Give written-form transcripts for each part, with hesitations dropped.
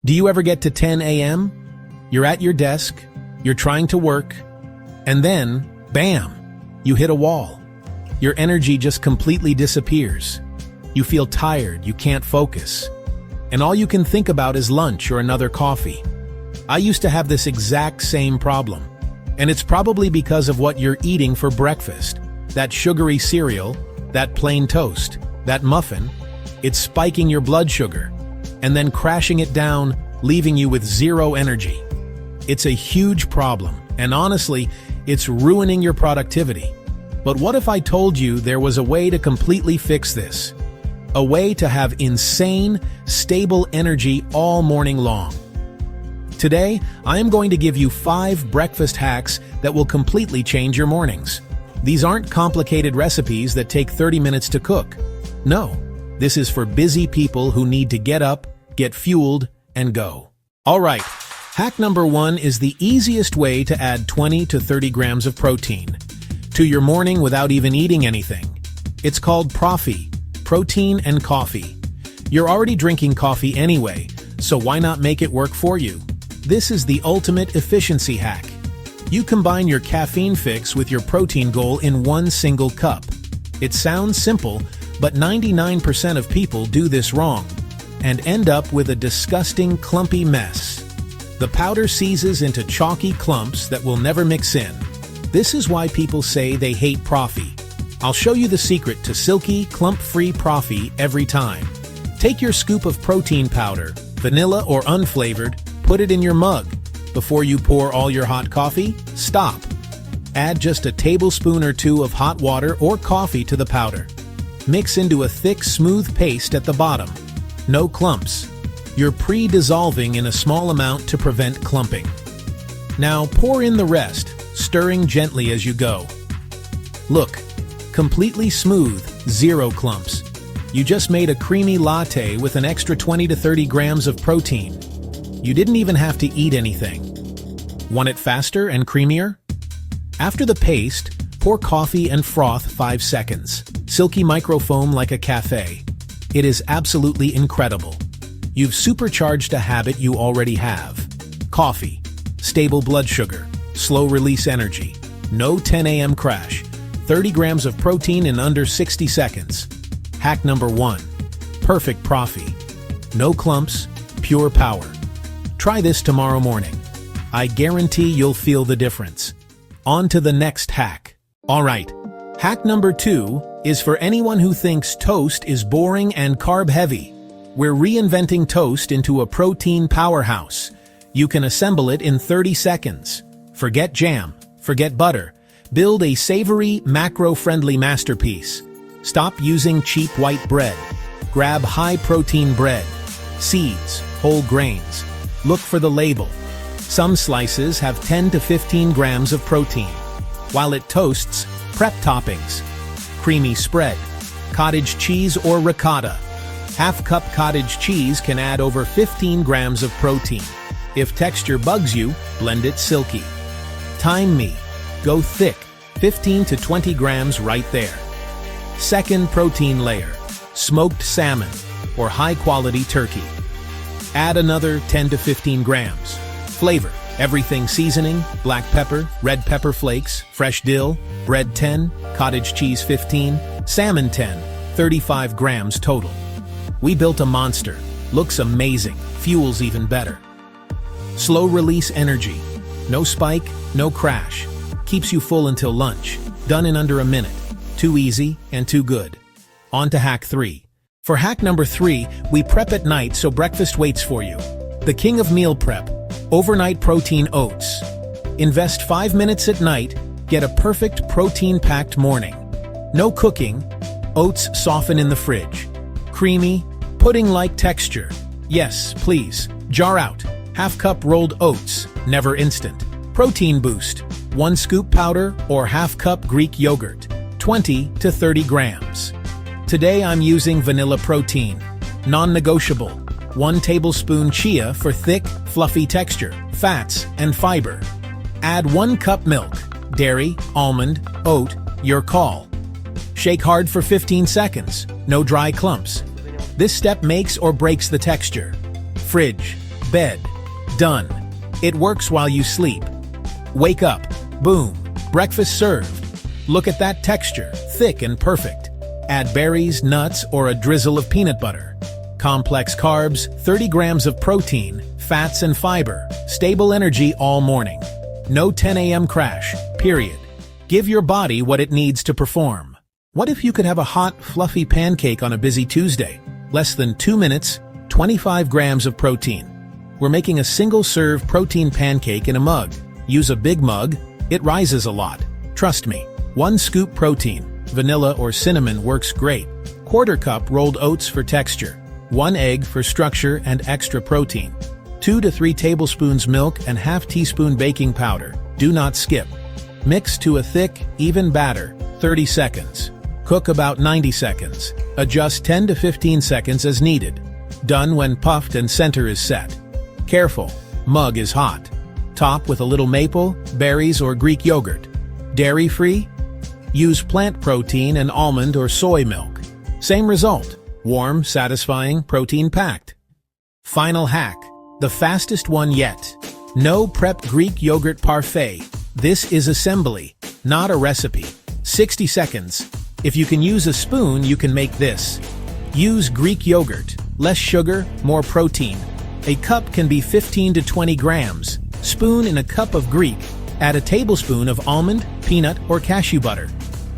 Do you ever get to 10 a.m.? You're at your desk, you're trying to work, and then, bam, you hit a wall. Your energy just completely disappears. You feel tired, you can't focus, and all you can think about is lunch or another coffee. I used to have this exact same problem, and it's probably because of what you're eating for breakfast. That sugary cereal, that plain toast, that muffin, it's spiking your blood sugar, and then crashing it down, leaving you with zero energy. It's a huge problem, and honestly, it's ruining your productivity. But what if I told you there was a way to completely fix this? A way to have insane, stable energy all morning long. Today, I am going to give you 5 breakfast hacks that will completely change your mornings. These aren't complicated recipes that take 30 minutes to cook. No, this is for busy people who need to get up, get fueled, and go. All right, hack number 1 is the easiest way to add 20 to 30 grams of protein to your morning without even eating anything. It's called Parfait, protein and coffee. You're already drinking coffee anyway, so why not make it work for you? This is the ultimate efficiency hack. You combine your caffeine fix with your protein goal in one single cup. It sounds simple, but 99% of people do this wrong and end up with a disgusting, clumpy mess. The powder seizes into chalky clumps that will never mix in. This is why people say they hate Parfait. I'll show you the secret to silky, clump-free Parfait every time. Take your scoop of protein powder, vanilla or unflavored, put it in your mug. Before you pour all your hot coffee, stop. Add just a tablespoon or 2 of hot water or coffee to the powder. Mix into a thick, smooth paste at the bottom. No clumps. You're pre-dissolving in a small amount to prevent clumping. Now pour in the rest, stirring gently as you go. Look, completely smooth, 0 clumps. You just made a creamy latte with an extra 20 to 30 grams of protein. You didn't even have to eat anything. Want it faster and creamier? After the paste, pour coffee and froth 5 seconds. Silky microfoam like a cafe. It is absolutely incredible. You've supercharged a habit you already have. Coffee, stable blood sugar, slow release energy, no 10 a.m. crash, 30 grams of protein in under 60 seconds. Hack number 1. Perfect Parfait. No clumps, pure power. Try this tomorrow morning. I guarantee you'll feel the difference. On to the next hack. All right, hack number 2 is for anyone who thinks toast is boring and carb-heavy. We're reinventing toast into a protein powerhouse. You can assemble it in 30 seconds. Forget jam, forget butter. Build a savory, macro-friendly masterpiece. Stop using cheap white bread. Grab high-protein bread, seeds, whole grains. Look for the label. Some slices have 10 to 15 grams of protein. While it toasts, prep toppings. Creamy spread, cottage cheese or ricotta. Half-cup cottage cheese can add over 15 grams of protein. If texture bugs you, blend it silky. Time me. Go thick, 15 to 20 grams right there. Second protein layer, smoked salmon or high-quality turkey. Add another 10 to 15 grams. Flavor, everything seasoning, black pepper, red pepper flakes, fresh dill, bread 10, cottage cheese 15, salmon 10, 35 grams total. We built a monster. Looks amazing, fuels even better. Slow release energy. No spike, no crash. Keeps you full until lunch. Done in under a minute. Too easy and too good. On to hack 3. For hack number 3, we prep at night so breakfast waits for you. The king of meal prep. Overnight protein oats. Invest 5 minutes at night, get a perfect protein-packed morning. No cooking. Oats soften in the fridge. Creamy, pudding-like texture. Yes, please. Jar out. Half-cup rolled oats, never instant. Protein boost. 1 scoop powder or half-cup Greek yogurt. 20 to 30 grams. Today I'm using vanilla protein. Non-negotiable. 1 tablespoon chia for thick, fluffy texture, fats, and fiber. Add 1 cup milk. Dairy, almond, oat, your call. Shake hard for 15 seconds. No dry clumps. This step makes or breaks the texture. Fridge. Bed. Done. It works while you sleep. Wake up. Boom. Breakfast served. Look at that texture, thick and perfect. Add berries, nuts, or a drizzle of peanut butter. Complex carbs, 30 grams of protein, fats and fiber, stable energy all morning. No 10 a.m. crash, period. Give your body what it needs to perform. What if you could have a hot, fluffy pancake on a busy Tuesday? Less than 2 minutes, 25 grams of protein. We're making a single-serve protein pancake in a mug. Use a big mug. It rises a lot. Trust me. 1 scoop protein, vanilla or cinnamon works great. 1/4 cup rolled oats for texture. 1 egg for structure and extra protein. 2 to 3 tablespoons milk and ½ teaspoon baking powder. Do not skip. Mix to a thick, even batter, 30 seconds. Cook about 90 seconds. Adjust 10 to 15 seconds as needed. Done when puffed and center is set. Careful, mug is hot. Top with a little maple, berries or Greek yogurt. Dairy-free? Use plant protein and almond or soy milk. Same result. Warm, satisfying, protein-packed. Final hack. The fastest one yet. No prep Greek yogurt parfait. This is assembly, not a recipe. 60 seconds. If you can use a spoon, you can make this. Use Greek yogurt. Less sugar, more protein. A cup can be 15 to 20 grams. Spoon in a cup of Greek. Add a tablespoon of almond, peanut, or cashew butter.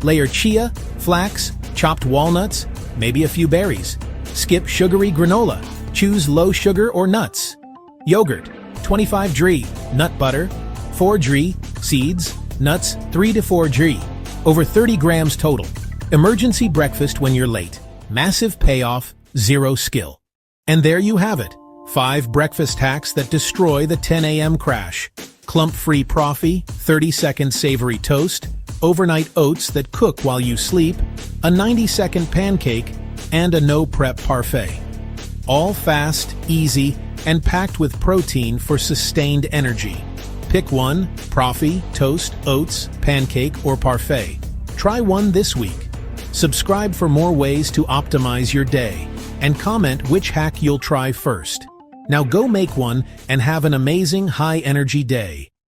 Layer chia, flax, chopped walnuts, maybe a few berries. Skip sugary granola. Choose low sugar or nuts. Yogurt, 25 G. Nut butter, 4 G. Seeds, nuts, 3 to 4 G. Over 30 grams total. Emergency breakfast when you're late. Massive payoff, zero skill. And there you have it. 5 breakfast hacks that destroy the 10 a.m. crash. Clump-free Parfait, 30-second savory toast, overnight oats that cook while you sleep, a 90-second pancake, and a no-prep parfait. All fast, easy, and packed with protein for sustained energy. Pick one: Parfait, toast, oats, pancake, or parfait. Try one this week. Subscribe for more ways to optimize your day, and comment which hack you'll try first. Now go make one and have an amazing high-energy day.